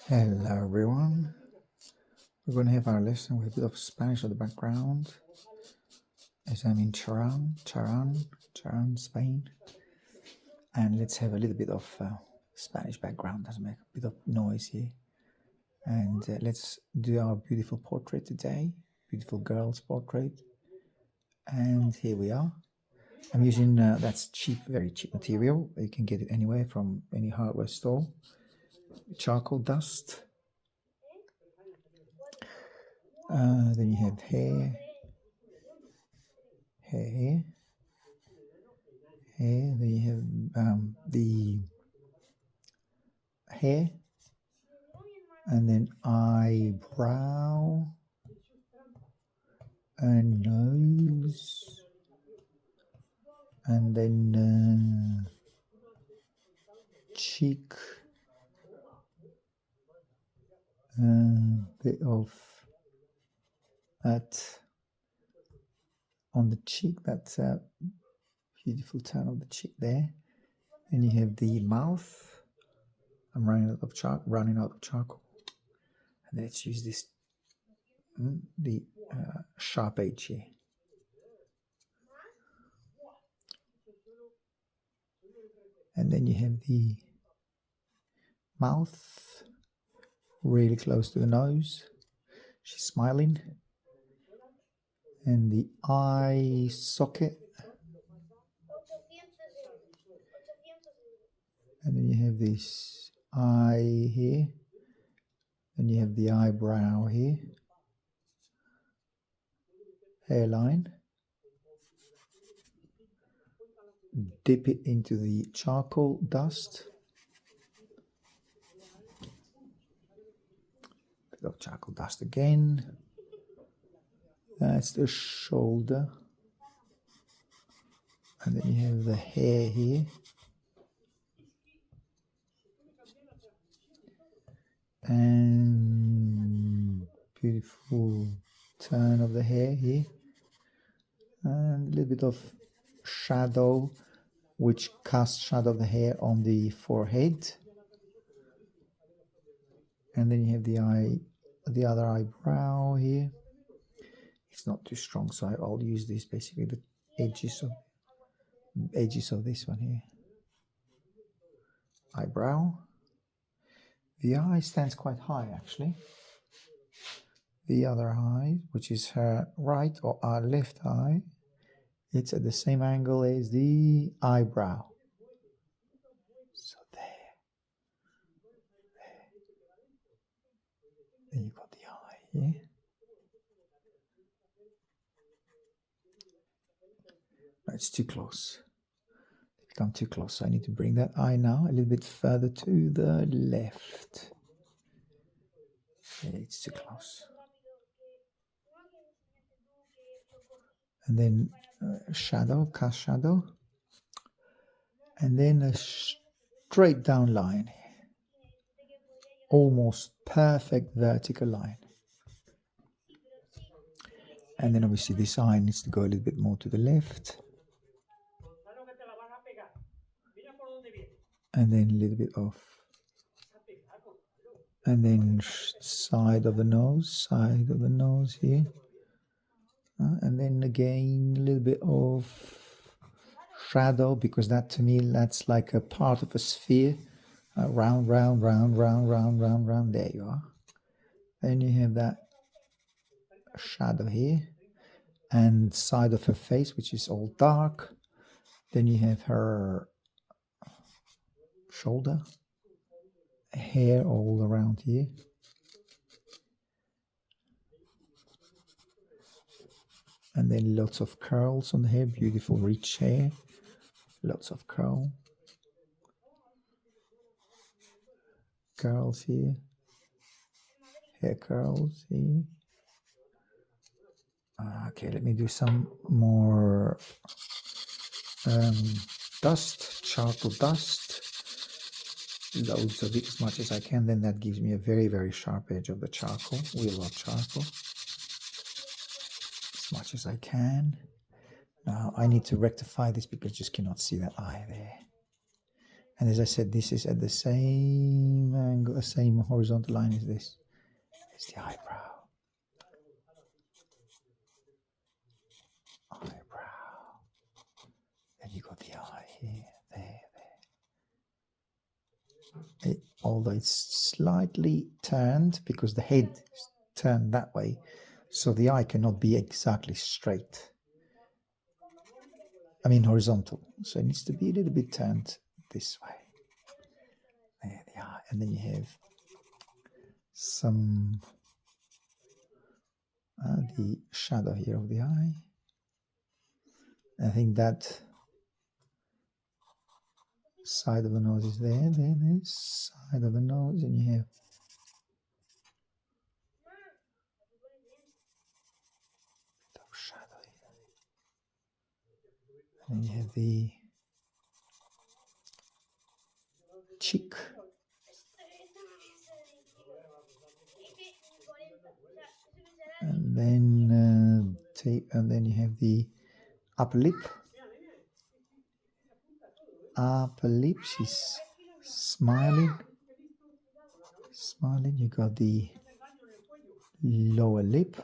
Hello everyone. We're going to have our lesson with a bit of Spanish at the background, as I'm in Charan, Spain. And let's have a little bit of Spanish background, doesn't make a bit of noise here. And let's do our beautiful portrait today, beautiful girl's portrait. And here we are. I'm using, that's cheap, very cheap material. You can get it anywhere from any hardware store. Charcoal dust. Then you have hair here. Then you have the hair, and then eyebrow, and nose, and then cheek, bit of that on the cheek, that's a beautiful turn of the cheek there. Then you have the mouth. I'm running out of charcoal. And let's use this, the sharp edge here. And then you have the mouth, really close to the nose. She's smiling. And the eye socket. And then you have this eye here. And you have the eyebrow here. Hairline. Dip it into the charcoal dust. Bit of charcoal dust again. That's the shoulder. And then you have the hair here. And beautiful turn of the hair here. And a little bit of shadow, which casts shadow of the hair on the forehead. And then you have the other eyebrow here. It's not too strong, so I'll use this, basically the edges of this one here. Eyebrow. The eye stands quite high, actually. The other eye, which is her right or our left eye, it's at the same angle as the eyebrow. So there. Then you've got the eye here. No, it's too close. It's become too close, so I need to bring that eye now a little bit further to the left. Yeah, it's too close. And then shadow, cast shadow. And then a straight down line. Almost perfect vertical line. And then obviously this eye needs to go a little bit more to the left. And then a little bit off. And then side of the nose here. And then again a little bit of shadow, because that to me, that's like a part of a sphere. Round. There you are. Then you have that shadow here. And side of her face, which is all dark. Then you have her shoulder, hair all around here. And then lots of curls on the hair, beautiful rich hair, lots of curls here, hair curls here. Okay, let me do some more dust, charcoal dust, loads of it, as much as I can. Then that gives me a very, very sharp edge of the charcoal, WILOW charcoal, as much as I can. Now I need to rectify this because I just cannot see that eye there. And as I said, this is at the same angle, the same horizontal line as this. It's the eyebrow. Eyebrow. And you got the eye here, there. Although it's slightly turned because the head is turned that way, so the eye cannot be exactly straight. I mean horizontal, so it needs to be a little bit turned this way. There the eye, and then you have some the shadow here of the eye. I think that side of the nose is there, this side of the nose, and you have shadow here. And then you have the cheek. And then you have the upper lip. Upper lip, she's smiling. Smiling. You got the lower lip.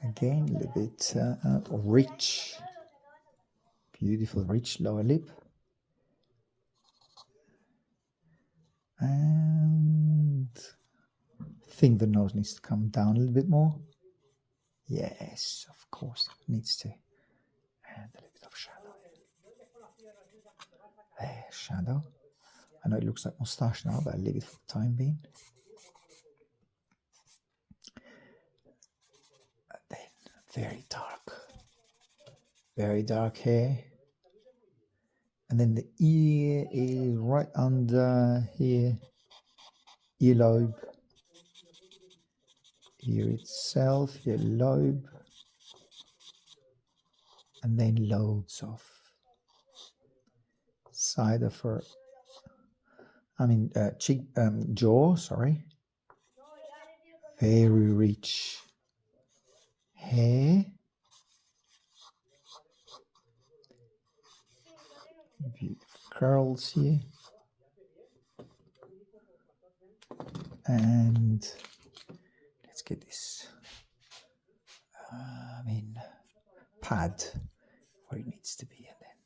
Again, a little bit rich. Beautiful, rich lower lip. And I think the nose needs to come down a little bit more. Yes, of course, it needs to. And a little bit of shadow. There, shadow. I know it looks like moustache now, but I'll leave it for the time being. And then very dark hair. And then the ear is right under here, earlobe. Ear itself, earlobe. And then loads of side of her, cheek, jaw, sorry. Very rich hair. Beautiful curls here. And let's get this, pad where it needs to be, and then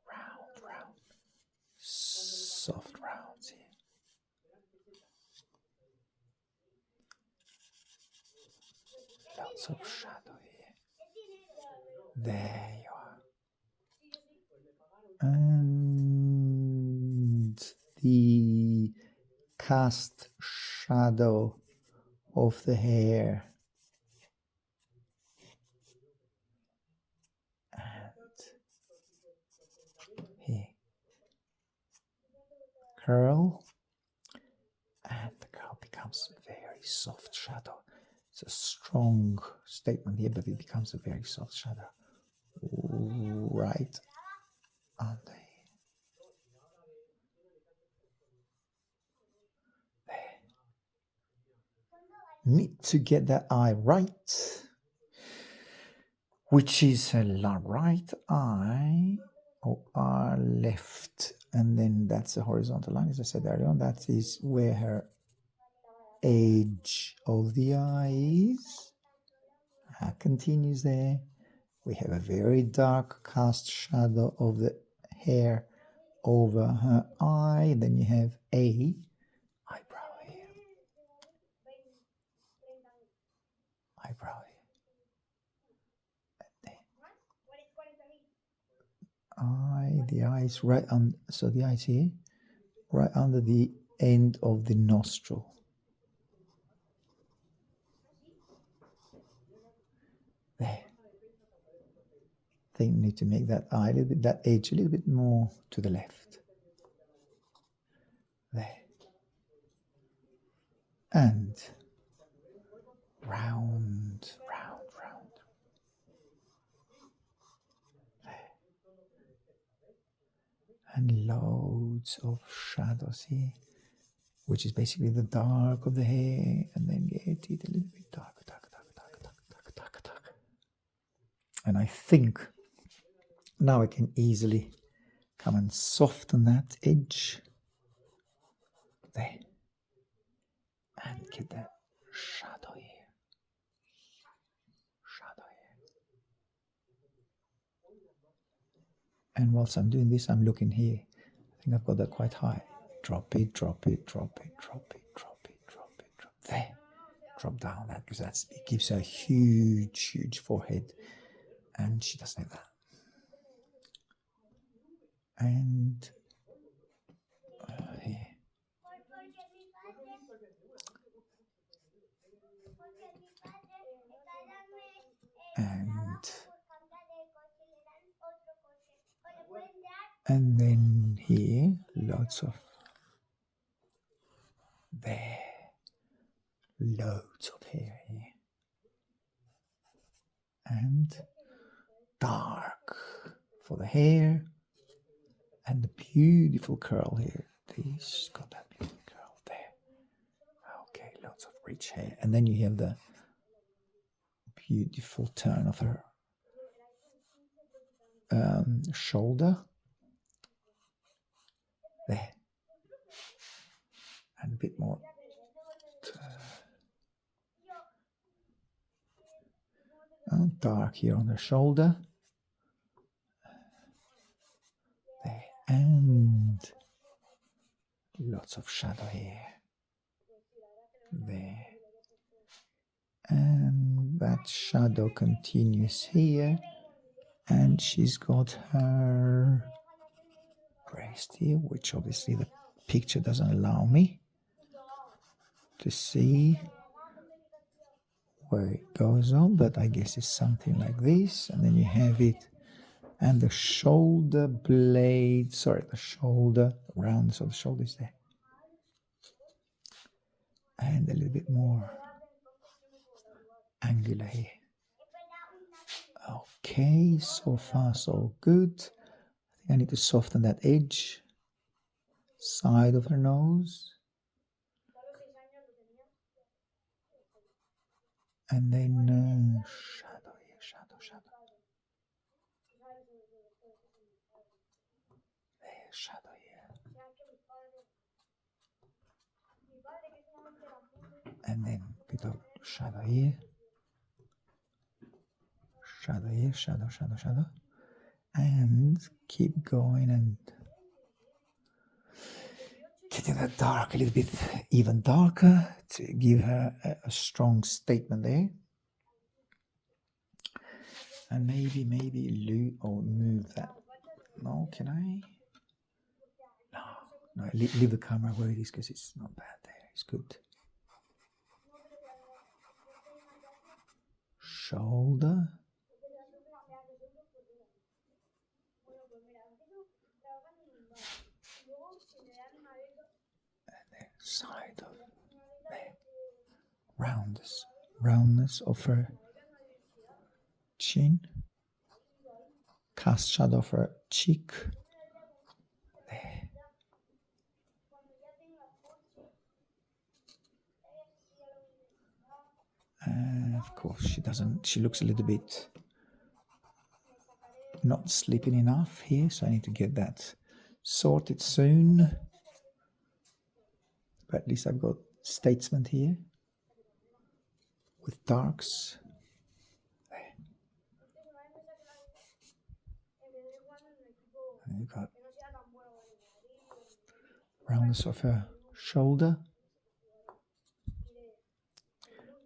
round, soft rounds here. Lots of shadow here. There you are. And the cast shadow of the hair. And here. Curl. And the curl becomes a very soft shadow. It's a strong statement here, but it becomes a very soft shadow. Right under here. There. Need to get that eye right, which is a right eye or our left, and then that's a horizontal line, as I said earlier on. That is where her edge of the eye is. Continues there. We have a very dark cast shadow of the hair over her eye. Then you have a eyebrow here. Eyebrow here. The eye is right on, so the eye is here, right under the end of the nostril. There. I think we need to make that eye a little bit, that edge a little bit more to the left. There. And round. There. And loads of shadows here, which is basically the dark of the hair, and then get it a little bit darker. And I think now I can easily Come and soften that edge. There. And get that shadow here. Shadow here. And whilst I'm doing this, I'm looking here. I think I've got that quite high. Drop it, drop it, drop it, drop it, drop it, drop it, drop it. There. Drop down that because it gives her a huge, huge forehead. And she doesn't have that. And here. And then here, lots of there, loads of hair here, and dark for the hair, and the beautiful curl here. This got that beautiful curl there. Okay, lots of rich hair, and then you have the beautiful turn of her shoulder there, and a bit more dark here on the shoulder there, and lots of shadow here there, and that shadow continues here, and she's got her breast here, which obviously the picture doesn't allow me to see where it goes on, but I guess it's something like this. And then you have it, and the shoulder blade, sorry, the shoulder, round, so the shoulder is there, and a little bit more angular here. Okay, so far so good. I think I need to soften that edge, side of her nose. And then shadow here, shadow, shadow. There, shadow here. And then a bit of shadow here. Shadow here, shadow, shadow, shadow. And keep going and getting that dark a little bit even darker to give her a strong statement there. And maybe move that. No, can I? No, leave the camera where it is because it's not bad there. It's good. Shoulder. And then side of there. Roundness of her chin. Cast shadow of her cheek. There. And of course she looks a little bit not sleeping enough here, so I need to get that sorted soon. But at least I've got statement here with darks. There. And you've got roundness of her shoulder.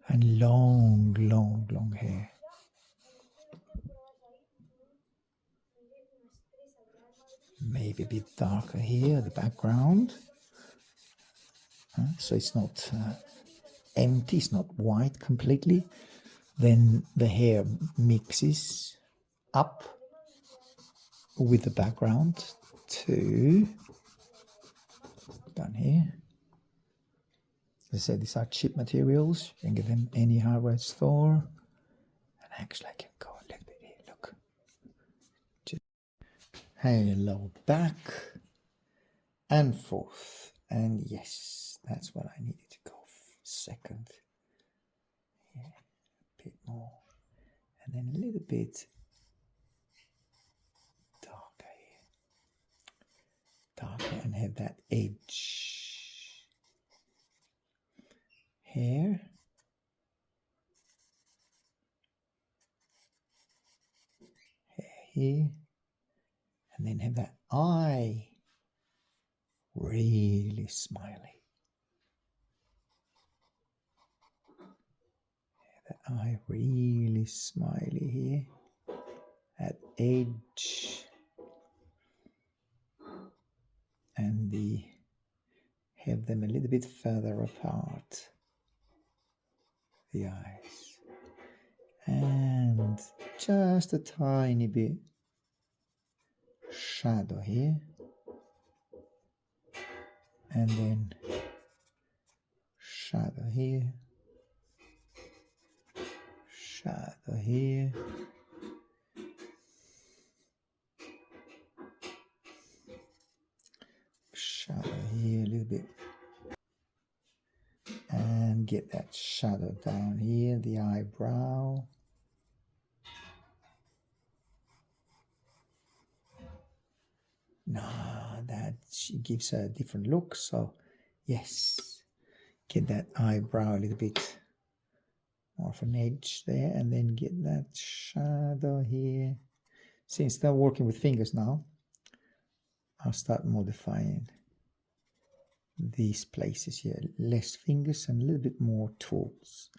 And long hair. Maybe a bit darker here, the background. So it's not empty, it's not white completely. Then the hair mixes up with the background to down here. As I said, these are cheap materials. You can get them any hardware store. And actually I can go a little bit here, look. Just hello, back and forth. And yes, that's what I needed to go second. Yeah, a bit more. And then a little bit darker here. darker and have that edge. Hair. Here, and then have that eye really smiley. That eye really smiley here. That edge and have them a little bit further apart. The eyes, and just a tiny bit shadow here, and then shadow here, shadow here, shadow here a little bit, and get that shadow down here, the eyebrow. Nah, that she gives her a different look. So yes, get that eyebrow a little bit more of an edge there, and then get that shadow here. See, instead of working with fingers now, I'll start modifying these places here. Less fingers and a little bit more tools.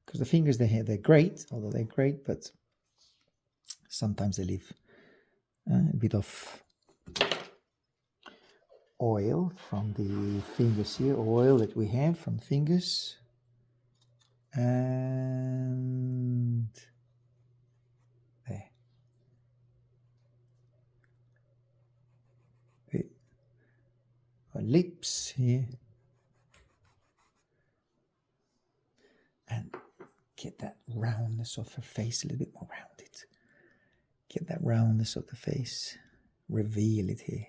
Because the fingers they're great, although they're great, but sometimes they leave a bit of oil from the fingers here, oil that we have from fingers, and there. Her lips here, and get that roundness of her face a little bit more rounded. Get that roundness of the face, reveal it here.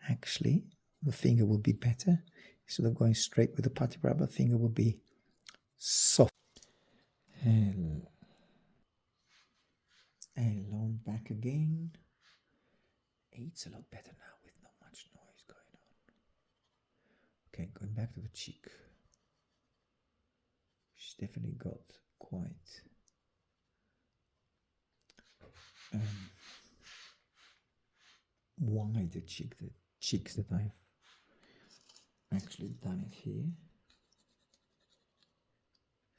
Actually, the finger will be better. Instead of going straight with the putty rubber, finger will be soft. Hello, I'm back again. It's a lot better now with not much noise going on. Okay, going back to the cheek. She's definitely got quite wider cheek. The cheeks that I've actually done it here.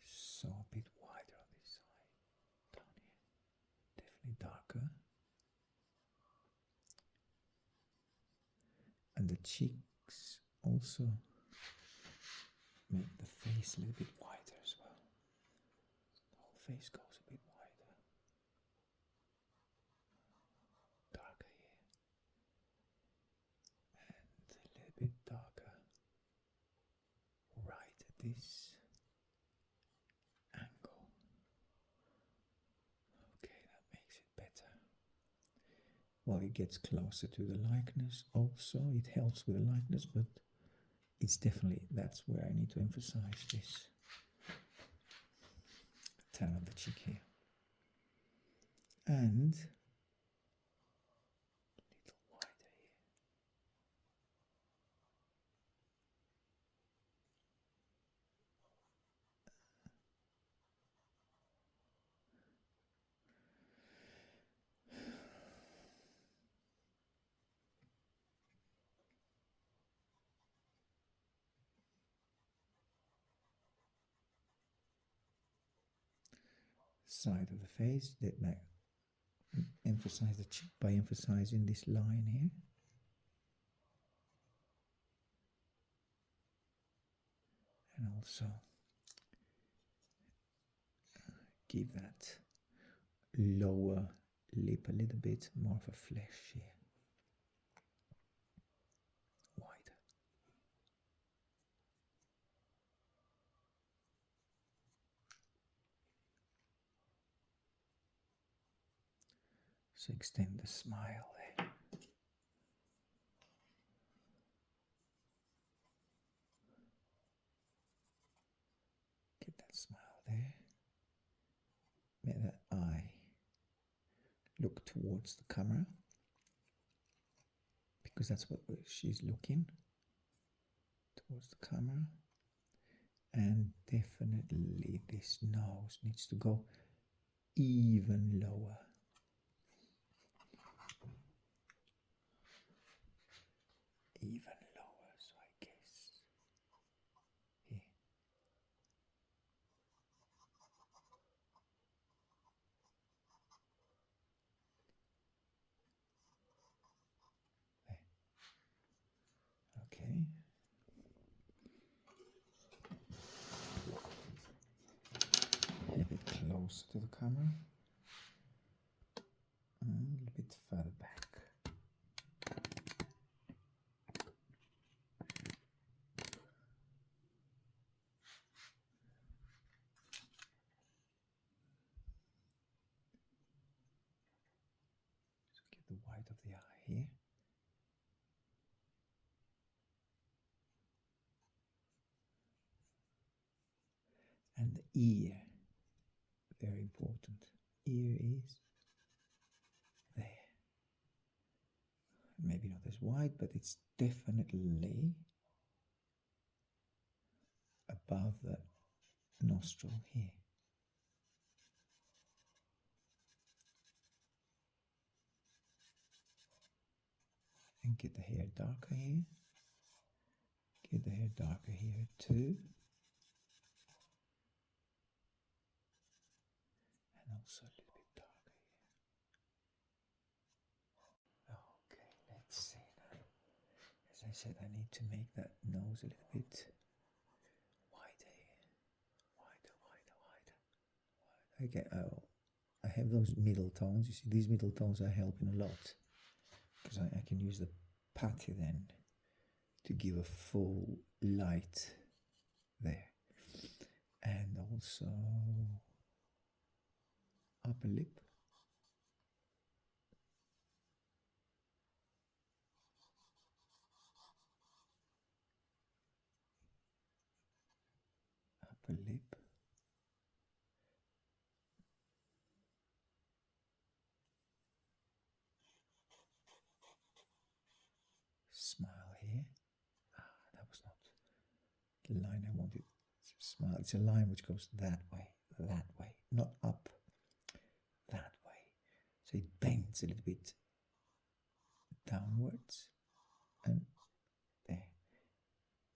So a bit wider on this side, down here, definitely darker. And the cheeks also make the face a little bit wider as well. The whole face goes a bit wider. Darker here. And a little bit darker right at this angle. Okay, that makes it better. Well, it gets closer to the likeness also. It helps with the likeness, but it's definitely, that's where I need to emphasize this turn of the cheek here. And a little wider here. Side of the face, that like emphasize the cheek by emphasizing this line here. And also give that lower lip a little bit more of a flesh here. Wider. So extend the smile there. Get that smile there. Make that eye look towards the camera. because that's what she's looking towards the camera. And definitely this nose needs to go even lower. Even lower, so I guess here. There. Okay. Have it closer to the camera. And a little bit further back. So get the white of the eye here. And the ear, very important. Ear is there. Maybe not as wide, but it's definitely above the nostril here. And get the hair darker here. Get the hair darker here too. And also a little bit darker here. Okay, let's see now. As I said, I need to make that nose a little bit wider here. Wider. Okay, I have those middle tones. You see, these middle tones are helping a lot. Because I can use the PUTTY then to give a full light there. And also upper lip. Upper lip. Smile here. That was not the line I wanted. Smile. It's a line which goes that way, not up, that way. So it bends a little bit downwards and there.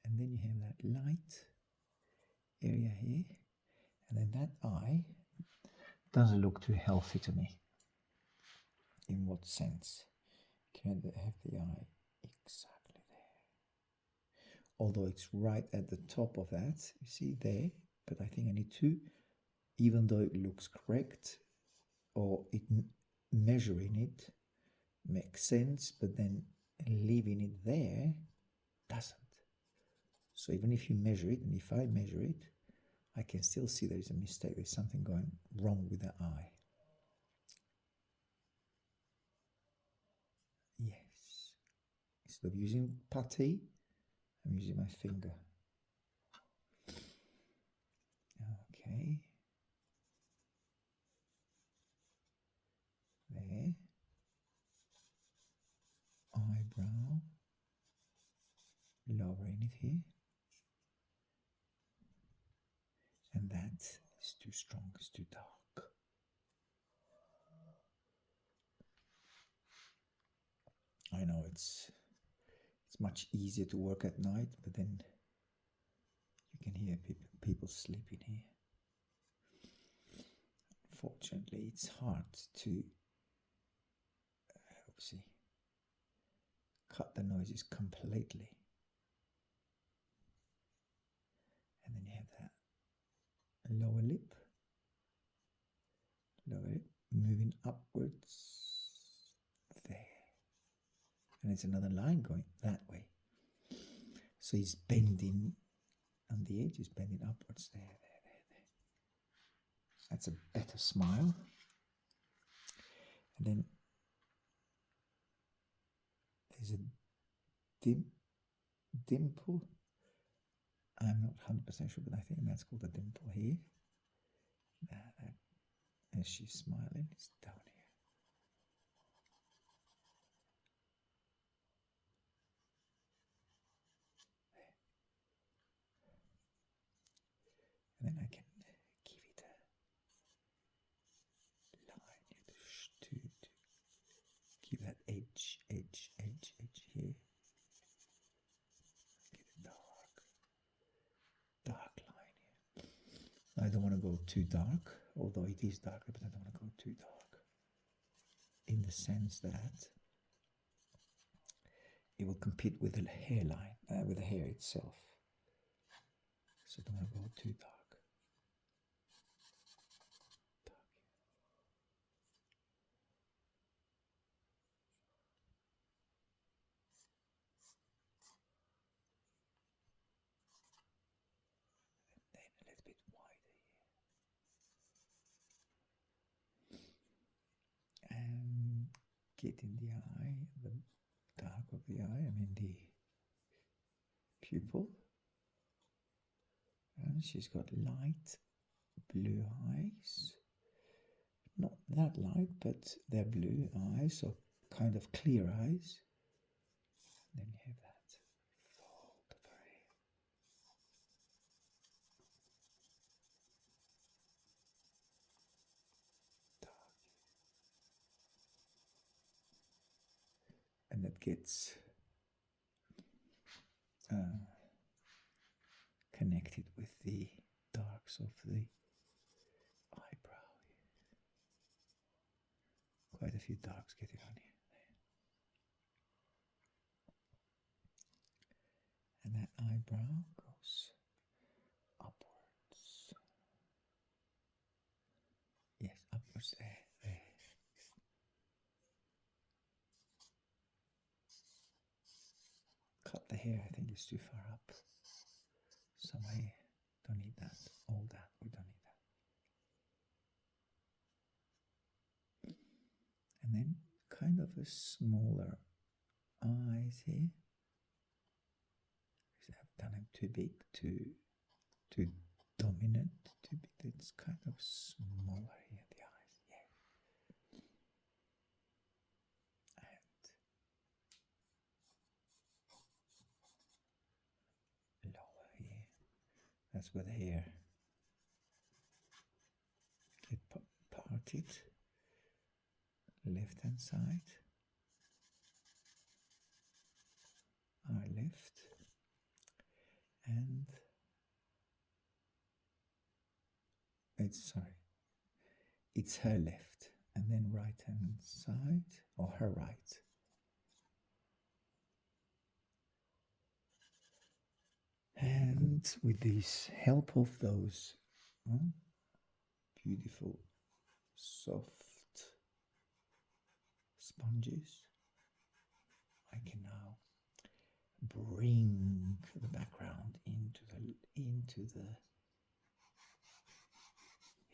And then you have that light area here. And then that eye doesn't look too healthy to me. In what sense? Can I have the eye exactly there? Although it's right at the top of that, you see there, but I think I need to, even though it looks correct, or measuring it makes sense, but then leaving it there doesn't. So even if you measure it, and if I measure it, I can still see there is a mistake, there's something going wrong with the eye. Yes. Instead of using PUTTY, I'm using my finger. Okay. There. Eyebrow. Lowering it here. And that is too strong, it's too dark. I know it's much easier to work at night, but then you can hear people sleeping here. Unfortunately, it's hard to cut the noises completely. And then you have that lower lip, moving upwards there. And it's another line going that way. So he's bending on the edge, he's bending upwards there. That's a better smile. And then there's a dimple. I'm not 100% sure, but I think that's called a dimple here. As she's smiling, it's down here. then I can give it a line to give that edge here. Get a dark line here. I don't want to go too dark, although it is darker, but I don't want to go too dark. In the sense that it will compete with the hairline, with the hair itself. So I don't want to go too dark. Then a little bit wider here. And get in the eye, the dark of the eye, I mean the pupil. And she's got light blue eyes. Not that light, but they're blue eyes, so kind of clear eyes. Then you have that fold of her hair. Dark. And that gets connected with the darks of the eyebrow. Quite a few darks getting on here. And that eyebrow goes upwards. Yes, upwards there. Cut the hair, I think it's too far up. Somewhere, don't need that. All that, we don't need that. And then kind of a smaller eyes here. Because I've done them too big, too dominant, too big. It's kind of smaller here, the eyes, yeah. And lower here. That's where the hair get parted. Left hand side. Our left. And it's her left, and then right hand side, or her right. And with this help of those beautiful soft sponges, I can now bring the background into the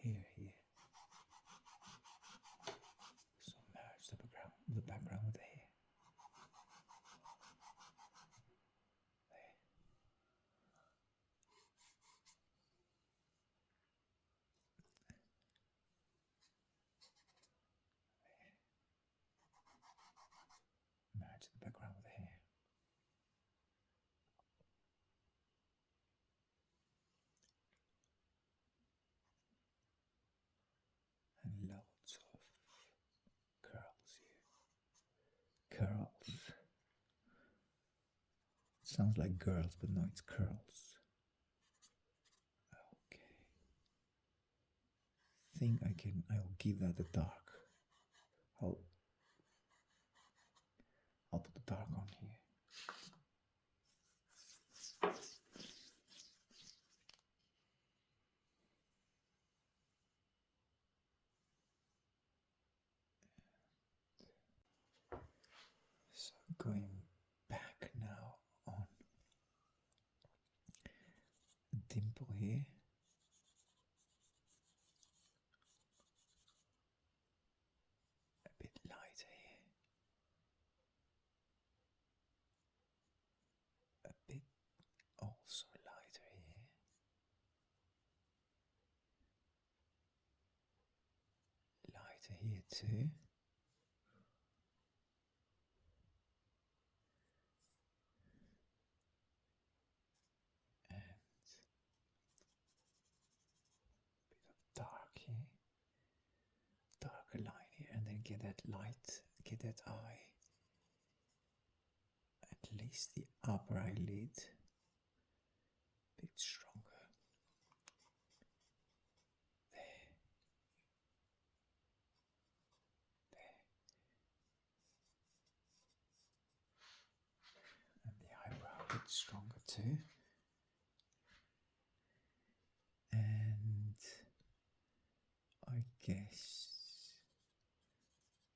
hair here. So merge the background with the hair. Merge the background with the hair. And loads of curls here. Curls. It sounds like girls, but no, it's curls. Okay. Think I'll give that a dark. I'll put the dark on here. So going back now on the dimple here. A bit lighter here. A bit also lighter here. Lighter here too. get that light, get that eye. At least the upper eyelid a bit stronger. There. And the eyebrow a bit stronger too. And I guess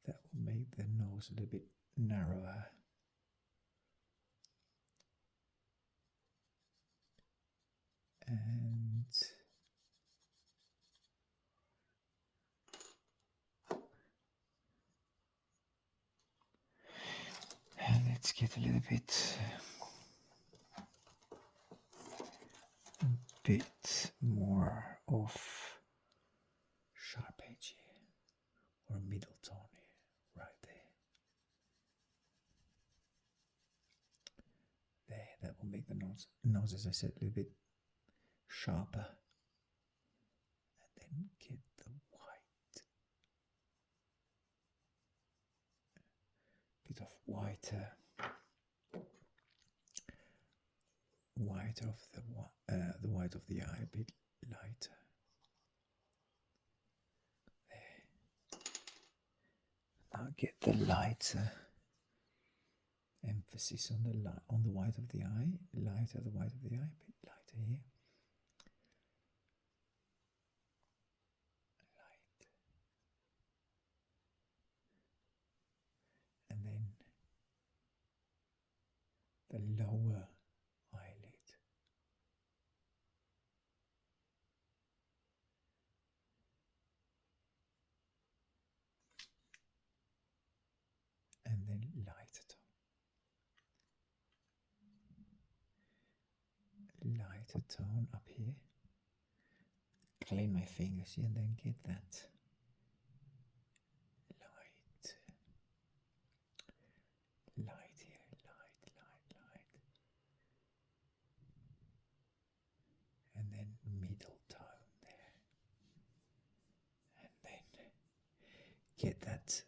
that will make the nose a little bit narrower. And let's get a little bit more of sharp edge here, or middle tone here, right there. There, that will make the nose, as I said, a little bit sharper. And then get the white, bit of whiter of the white of the eye, a bit lighter. There. Now get the lighter emphasis on the white of the eye, lighter the white of the eye, a bit lighter here. Light. And then the lower eyelid. And then lighter tone. Lighter tone up here. Clean my fingers here and then get that light. Light here, light. And then middle tone there. And then get that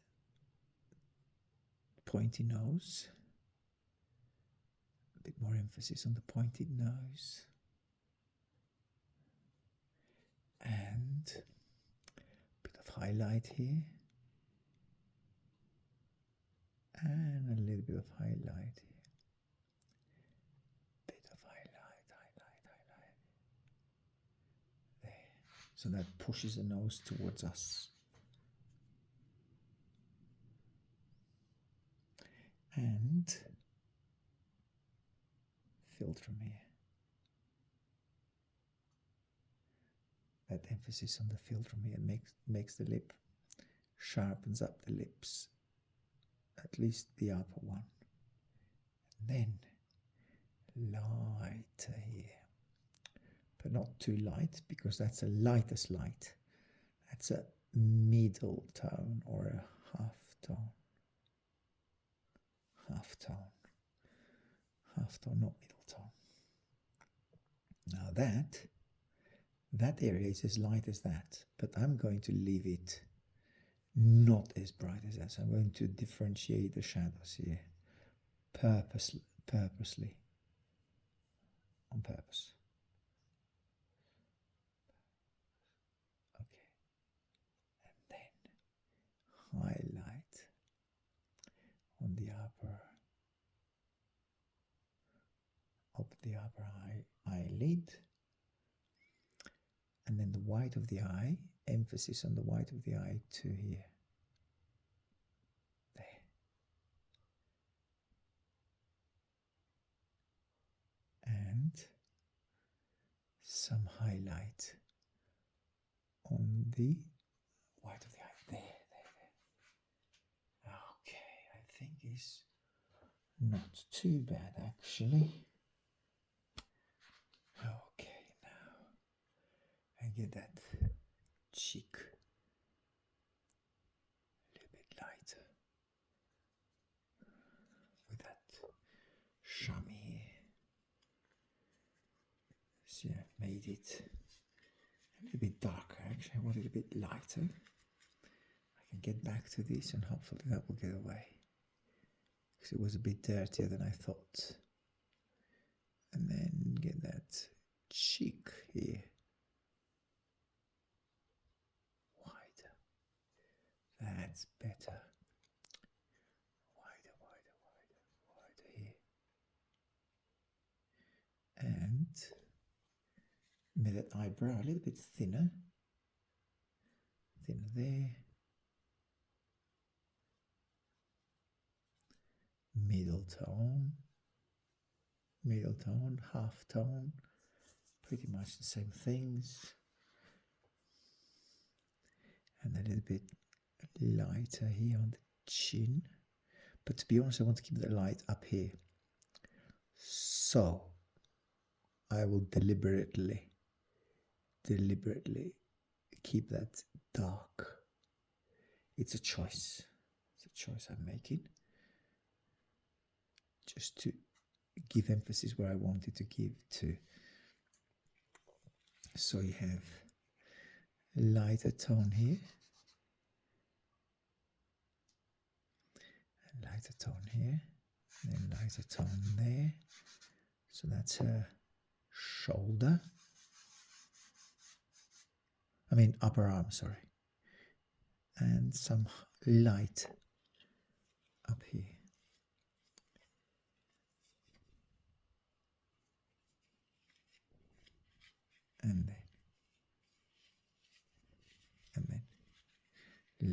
pointy nose. A bit more emphasis on the pointed nose. And a bit of highlight here. And a little bit of highlight here. Bit of highlight. There. So that pushes the nose towards us. And filtrum here. That emphasis on the filtrum here makes the lip, sharpens up the lips, at least the upper one. And then lighter here, but not too light, because that's a lightest light. That's a middle tone or a half tone. Half tone, not middle tone. Now that area is as light as that, but I'm going to leave it not as bright as that. So I'm going to differentiate the shadows here purposely, on purpose. Okay, and then highlight on the upper eyelid, and then the white of the eye, emphasis on the white of the eye to here. There. And some highlight on the white of the eye. There. Okay, I think it's not too bad actually. Okay, now I get that cheek a little bit lighter with that chamois here. See, I've made it a little bit darker actually. I want it a bit lighter. I can get back to this and hopefully that will get away. Because it was a bit dirtier than I thought. And then get that cheek here. Wider. That's better. Wider, wider, wider, wider here. And make that eyebrow a little bit thinner. Thinner there. Middle tone, half tone, pretty much the same things. And a little bit lighter here on the chin. But to be honest, I want to keep the light up here. So I will deliberately keep that dark. It's a choice. It's a choice I'm making. Just to give emphasis where I wanted to give to. So you have lighter tone here, and lighter tone here, and then lighter tone there. So that's her shoulder. I mean upper arm, sorry. And some light up here. And then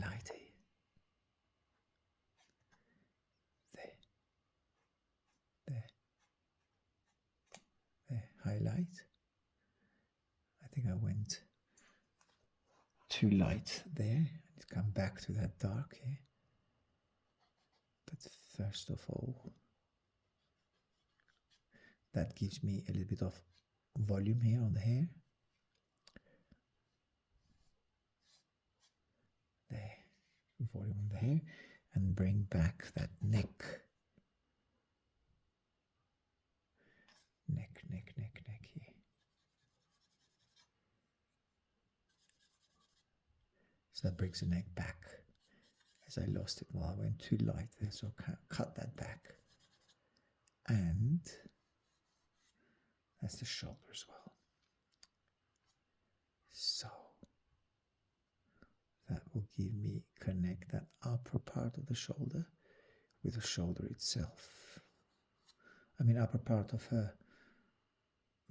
light here. There, highlight. I think I went too light there. Let's come back to that dark here. But first of all, that gives me a little bit of volume here on the hair. There, volume on the hair, and bring back that neck. Neck here. So that brings the neck back. As I lost it, well, I went too light there, so cut that back. And that's the shoulder as well. So that will give me, connect that upper part of the shoulder with the shoulder itself. I mean upper part of her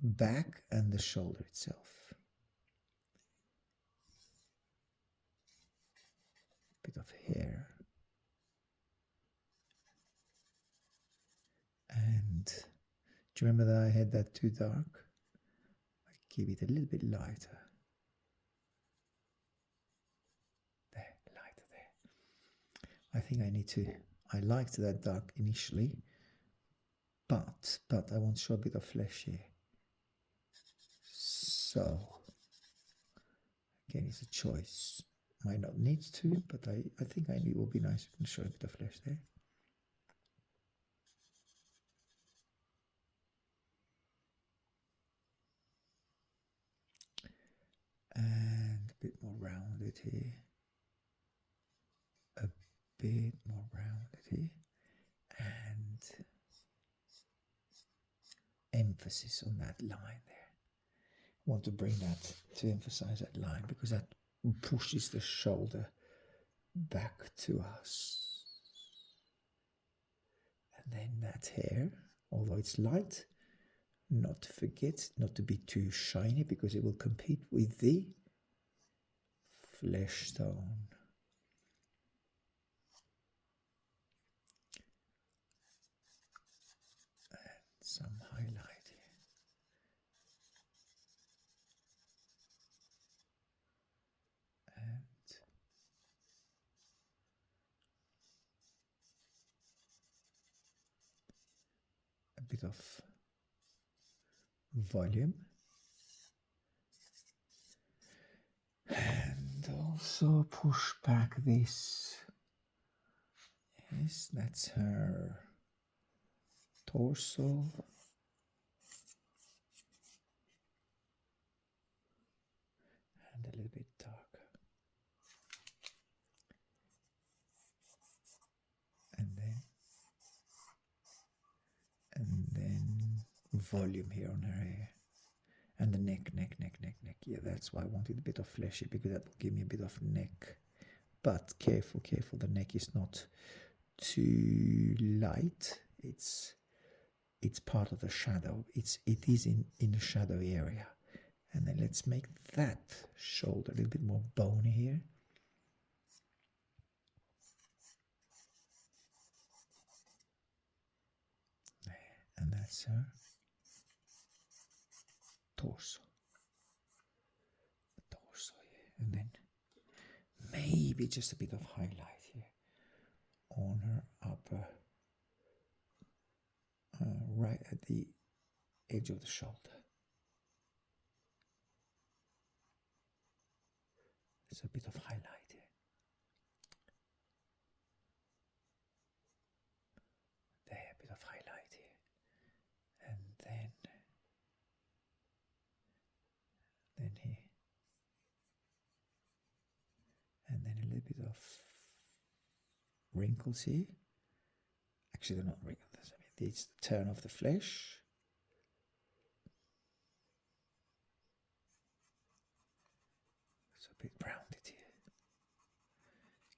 back and the shoulder itself. Bit of hair. And do you remember that I had that too dark? I give it a little bit lighter. There, lighter there. I think I need to, I liked that dark initially, but I want to show a bit of flesh here. So, again, it's a choice. Might not need to, but I think it will be nice to show a bit of flesh there. And a bit more rounded here. A bit more rounded here. And emphasis on that line there. I want to bring that to emphasize that line because that pushes the shoulder back to us. And then that hair, although it's light, not to forget not to be too shiny because it will compete with the flesh tone. And some highlight here. And a bit of volume. And also push back this. Yes, that's her torso. And a little bit darker. volume here on her hair. And the neck. Yeah, that's why I wanted a bit of fleshy, because that will give me a bit of neck. But careful, the neck is not too light. It's part of the shadow. It is in the shadowy area. And then let's make that shoulder a little bit more bony here. And that's her torso. Yeah. And then maybe just a bit of highlight here on her upper, right at the edge of the shoulder. There's a bit of highlight here. There, a bit of highlight here. And then here. And then a little bit of wrinkles here. Actually, they're not wrinkles. I mean, it's the turn of the flesh. It's a bit rounded here.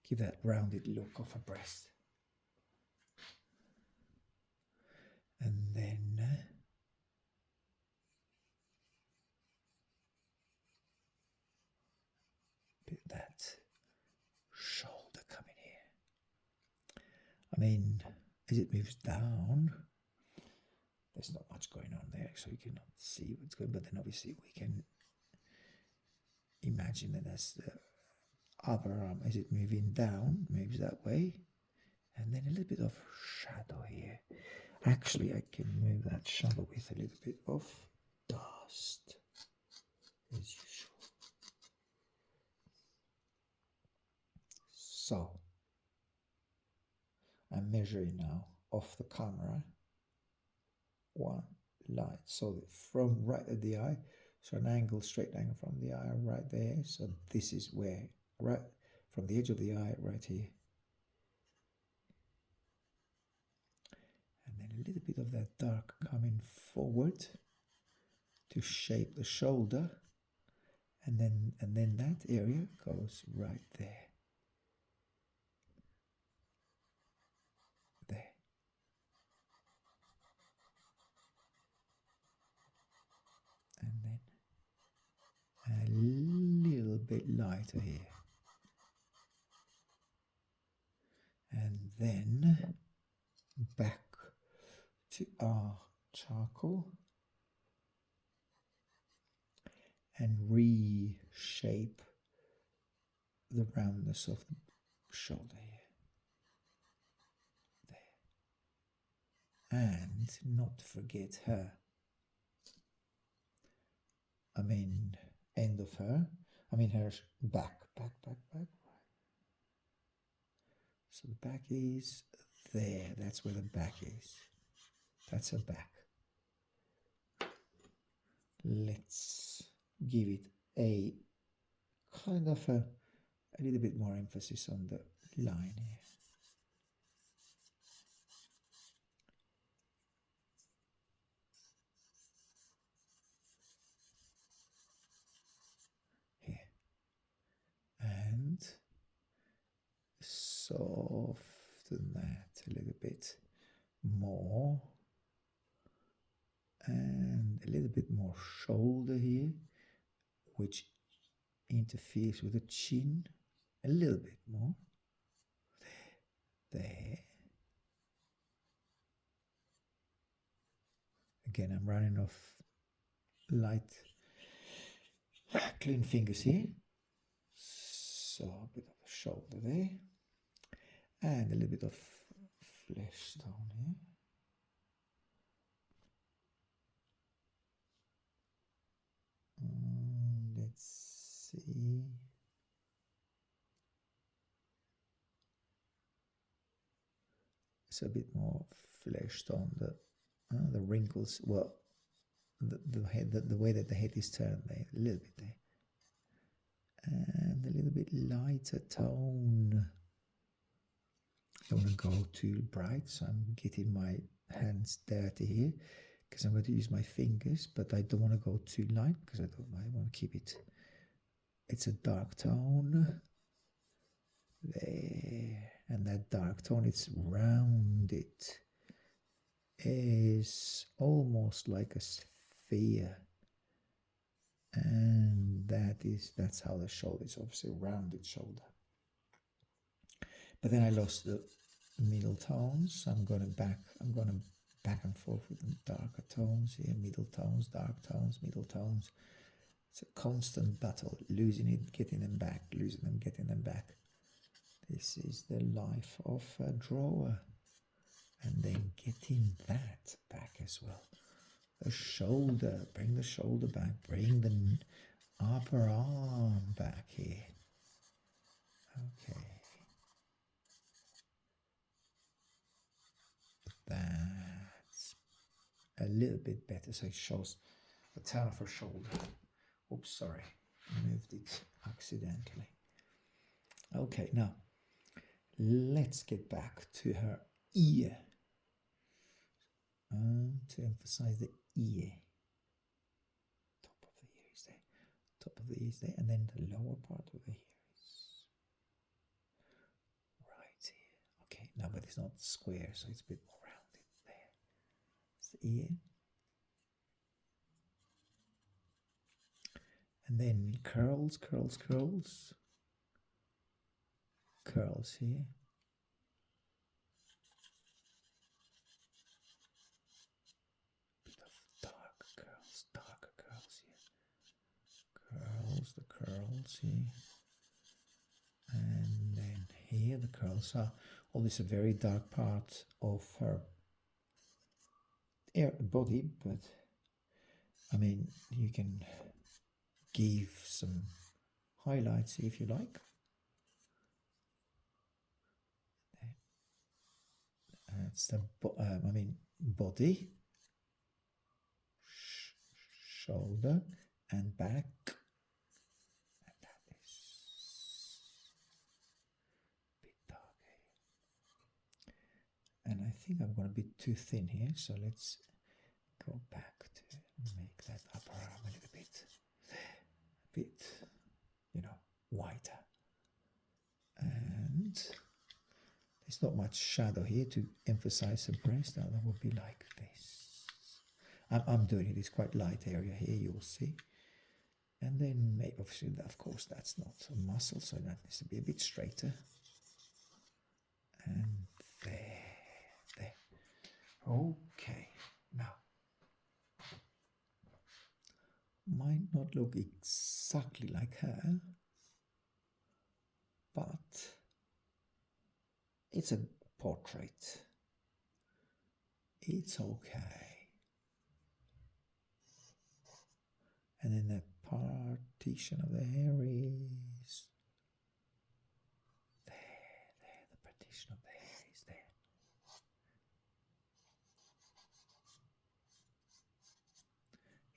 Give that rounded look of a breast. And then bit that shoulder coming here. I mean, as it moves down, there's not much going on there, so you cannot see what's going on, but then obviously we can imagine that as the other arm, as it moving down, moves that way, and then a little bit of shadow here. Actually, I can move that shadow with a little bit of dust, as usual. So, I'm measuring now off the camera one line. So from right at the eye, so an angle, straight angle from the eye right there. So this is where, right from the edge of the eye, right here. And then a little bit of that dark coming forward to shape the shoulder. And then that area goes right there. And then a little bit lighter here. And then back to our charcoal and reshape the roundness of the shoulder here. There. And not forget her. I mean, end of her. I mean, her back. Right. So the back is there. That's where the back is. That's her back. Let's give it a kind of a little bit more emphasis on the line here. And soften that a little bit more, and a little bit more shoulder here, which interferes with the chin a little bit more. There. Again, I'm running off light, clean fingers here. So a bit of a shoulder there, and a little bit of flesh tone here. Let's see. It's a bit more flesh tone. The wrinkles. Well, the head, the way that the head is turned there, a little bit there. And a little bit lighter tone. I don't want to go too bright, so I'm getting my hands dirty here because I'm going to use my fingers, but I don't want to go too light because I want to keep it. It's a dark tone there, and that dark tone, it's rounded, is almost like a sphere, and that's how the shoulder is, obviously a rounded shoulder. But then I lost the middle tones. I'm going back and forth with the darker tones here, middle tones, dark tones, middle tones. It's a constant battle, losing it, getting them back, losing them, getting them back. This is the life of a drawer. And then getting that back as well. The shoulder, bring the shoulder back, bring the upper arm back here. Okay. That's a little bit better, so it shows the turn of her shoulder. Oops, sorry, moved it accidentally. Okay, now let's get back to her ear. To emphasize the ear. Top of the ear is there. Top of the ear is there, and then the lower part of the ear is right here. Okay, now but it's not square, so it's a bit more rounded there. It's the ear. And then curls, curls, curls. Curls here. Bit of darker curls here. Curls, the curls here. And then here the curls are, all this a very dark part of her body, but I mean, you can give some highlights if you like. That's the body, shoulder, and back. And that is a bit dark here. And I think I'm going to be too thin here, so let's go back to make that upper arm a little bit, whiter. And there's not much shadow here to emphasize the breast. Now that would be like this. I'm doing it. It's quite light area here, you'll see. And then maybe, obviously, of course, that's not a muscle, so that needs to be a bit straighter. And there. Okay, now. Might not look exactly like her, but it's a portrait. It's okay. And then the partition of the hair is there, the partition of the hair is there.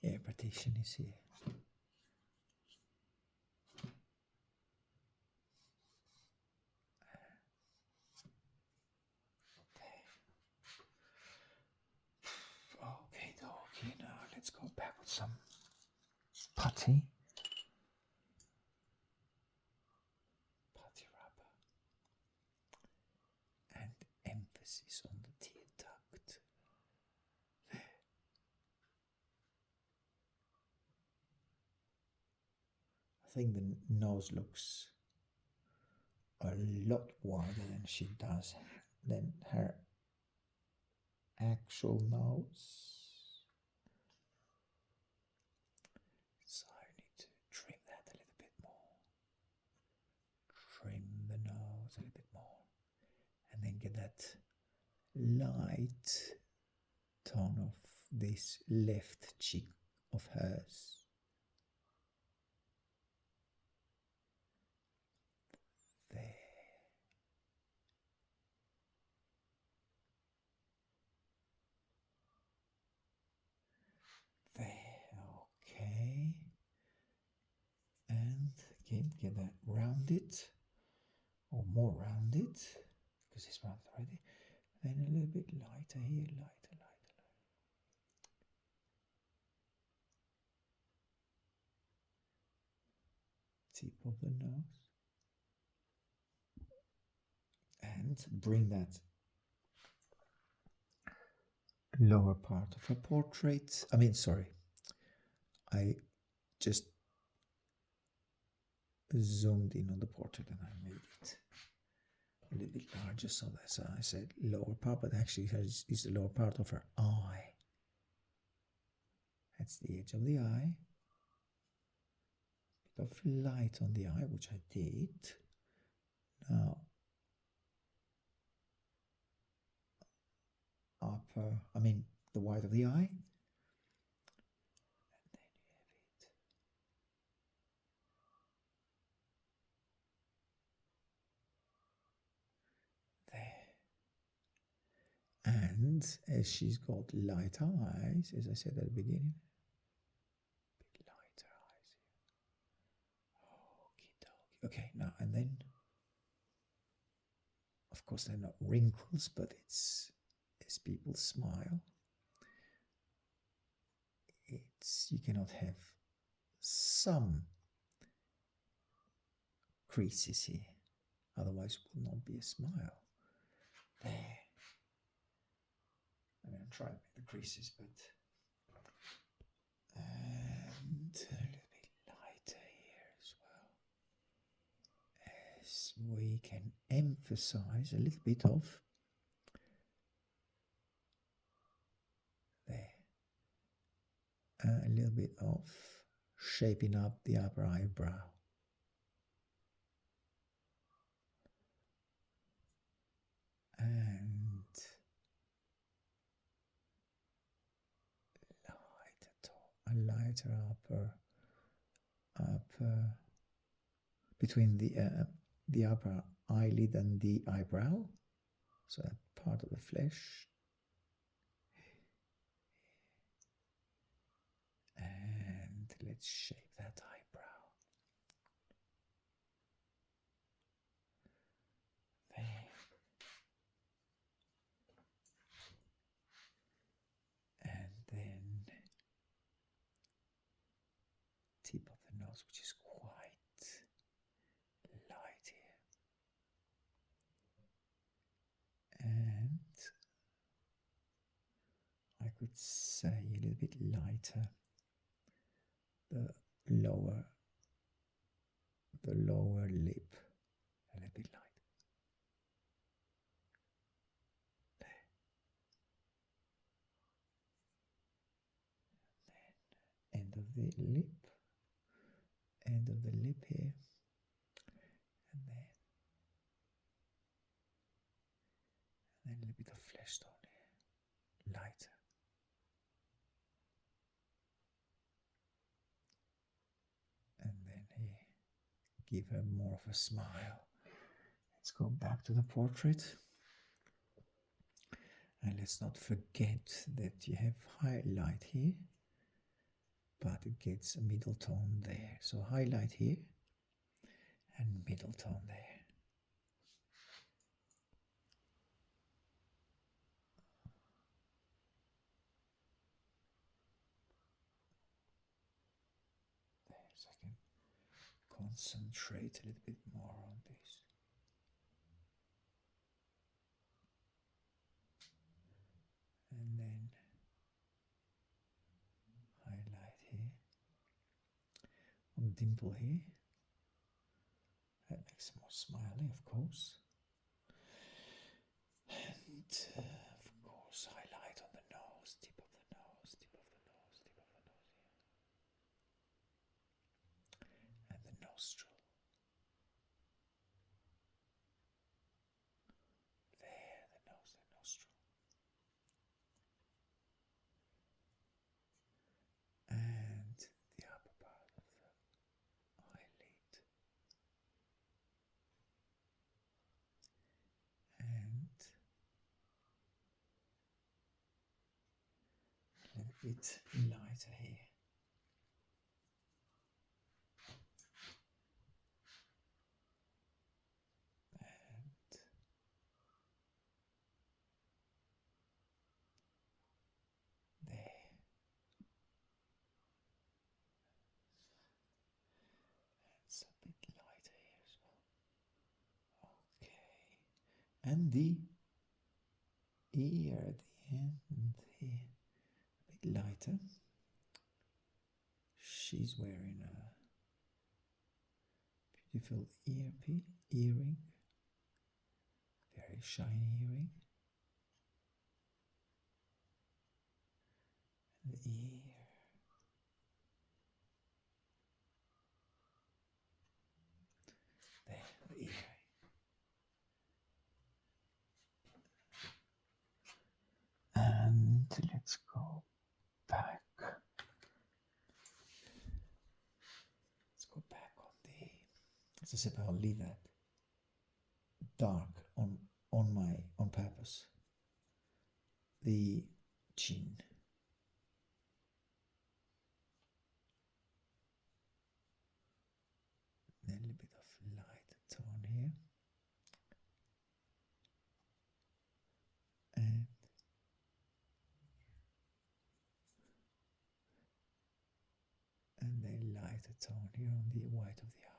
Hair partition is here. Okay, now let's go back with some putty rubber, and emphasis on the tear duct. I think the nose looks a lot wider than she does, than her actual nose. So I need to trim that a little bit more. Trim the nose a little bit more. And then get that light tone of this left cheek of hers. There. Okay. And again, get that rounded, or more rounded, because it's rounded already. Then a little bit lighter here, lighter. tip of the nose, and bring that lower part of her portrait. I just zoomed in on the portrait and I made it a little bit larger, so that's I said lower part, but actually is the lower part of her eye. That's the edge of the eye. Bit of light on the eye, which I did. Now the white of the eye. And as she's got lighter eyes, as I said at the beginning, bit lighter eyes here. Okay, now and then, of course, they're not wrinkles, but it's as people smile. You cannot have some creases here, otherwise it will not be a smile. There. I'm trying to make the creases, but and a little bit lighter here as well, as we can emphasize a little bit of there, a little bit of shaping up the upper eyebrow. And a lighter upper between the upper eyelid and the eyebrow, so that part of the flesh. And let's shape that eyebrow. There. And then tip of the nose, which is quite light here. And I could say a little bit lighter the lower lip, a little bit light. There. End of the lip here, and then a little bit of flesh tone here, lighter. And then here, give her more of a smile. Let's go back to the portrait. And let's not forget that you have highlight here, but it gets a middle tone there. So highlight here and middle tone there. There, so I can concentrate a little bit more on this. And then highlight here, on dimple here. That makes it more smiley, of course. And of course, highlight on the nose, tip of the nose, tip of the nose, tip of the nose here. And the nostril. There, the nose, the nostril. And the upper part of the eyelid. And a little bit lighter here. And there. It's a bit And the ear at the end here, a bit lighter. She's wearing a beautiful earring, very shiny earring. And the ear. There, the ear. And let's go back. Let's go back on the. As I said, I'll leave that dark on purpose. The chin. Then a little bit of light tone here. And then lighter tone here on the white of the eye.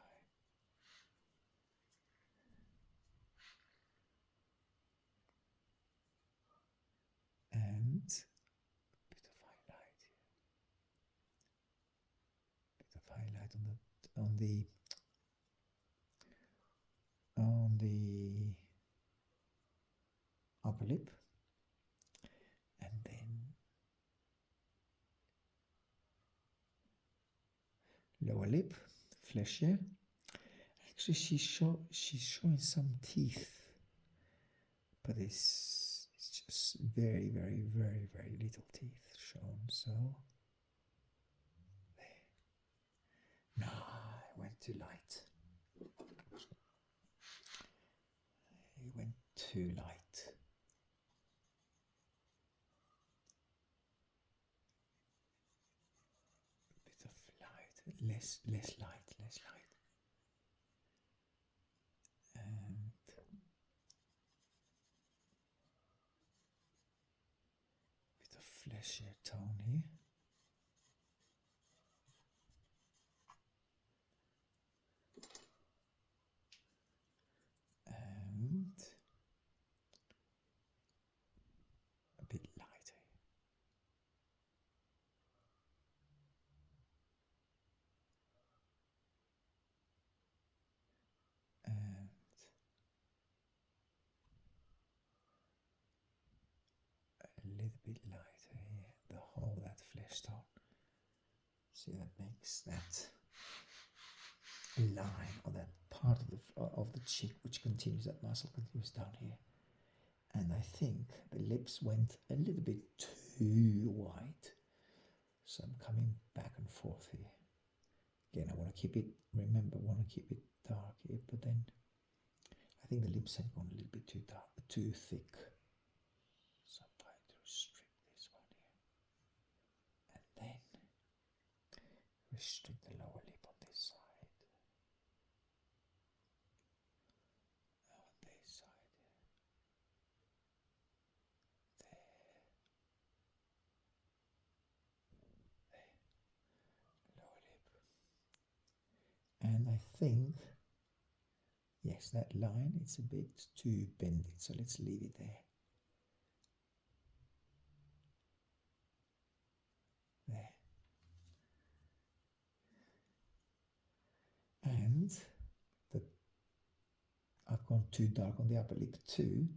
And a bit of highlight here. Bit of highlight on the upper lip, and then lower lip, fleshier. Actually, she's showing some teeth, but it's just very, very, very, very little teeth shown. So there. No, I went too light. It went too light. A bit of light, less light. And a bit of fleshier tone here. And a bit lighter. And a little bit lighter here, the whole that flesh tone. See, that makes that line or that part of the cheek which continues, that muscle continues down here. And I think the lips went a little bit too white, so I'm coming back and forth here. Again, I want to keep it, remember, I want to keep it dark here, but then I think the lips have gone a little bit too dark, too thick. So I'm trying to restrict this one here. And then restrict the lower lip on this side. On this side here. There. Lower lip. And I think, yes, that line, it's a bit too bendy, so let's leave it there. There. And I've gone too dark on the upper lip too,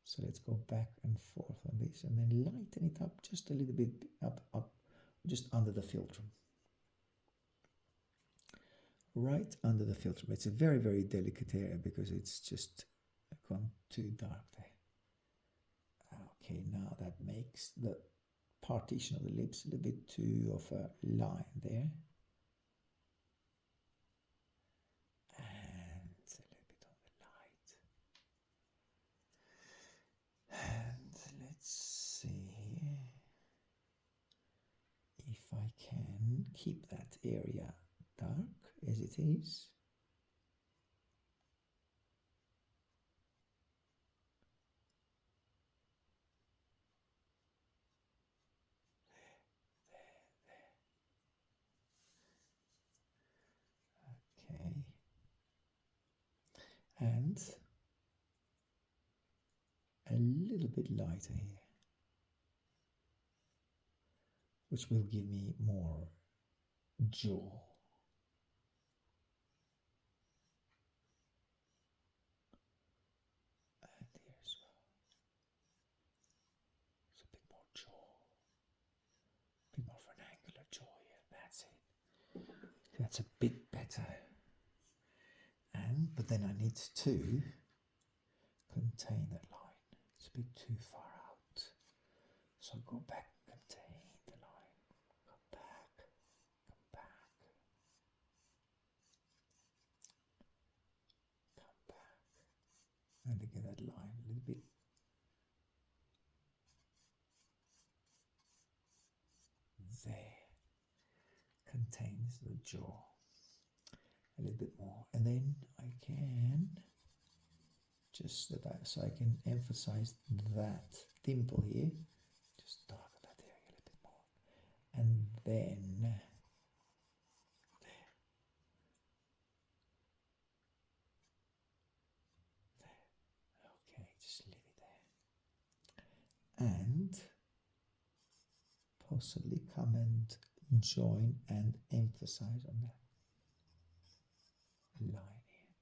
so let's go back and forth on this and then lighten it up just a little bit, up, just under the philtrum. Right under the philtrum. It's a very, very delicate area because it's just gone too dark there. Okay, now that makes the partition of the lips a little bit too of a line there. And a little bit on the light. And let's see if I can keep that area dark as it is. Okay. And a little bit lighter here, which will give me more jaw. And here as well. It's a bit more jaw. A bit more of an angular jaw here. That's it. That's a bit better. But then I need to contain that line. It's a bit too far out. So I'll go back and contain the line. Come back. Come back. Come back. And again that line a little bit. There. Contains the jaw. A little bit more. And then I can just so I can emphasize that dimple here. Just darken that area a little bit more. And then there. Okay, just leave it there. And possibly come and join and emphasize on that line here.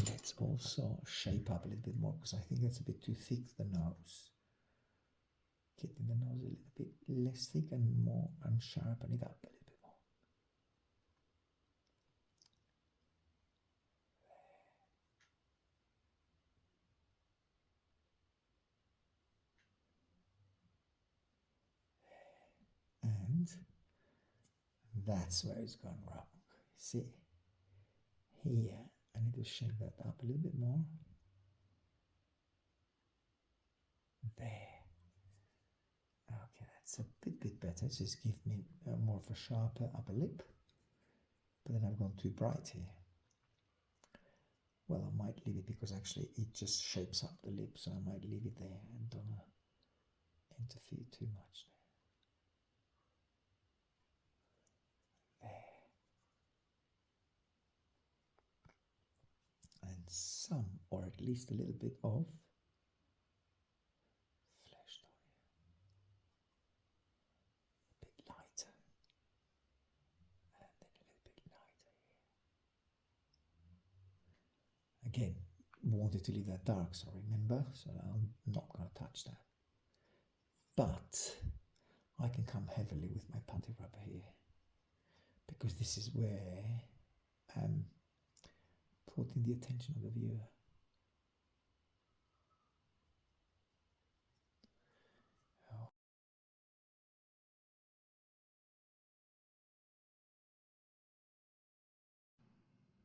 Let's also shape up a little bit more because I think that's a bit too thick, the nose. Getting the nose a little bit less thick and more, and sharpen it up a little bit more. And that's where it's gone wrong. See, here I need to shape that up a little bit more. There. Okay, that's a bit better. Just give me more of a sharper upper lip. But then I've gone too bright here. Well, I might leave it because actually it just shapes up the lip, so I might leave it there and don't interfere too much there. And some, or at least a little bit of flesh tone here. A bit lighter. And then a little bit lighter here. Again, wanted to leave that dark, so remember, so I'm not going to touch that. But I can come heavily with my putty rubber here, because this is where I'm putting the attention of the viewer.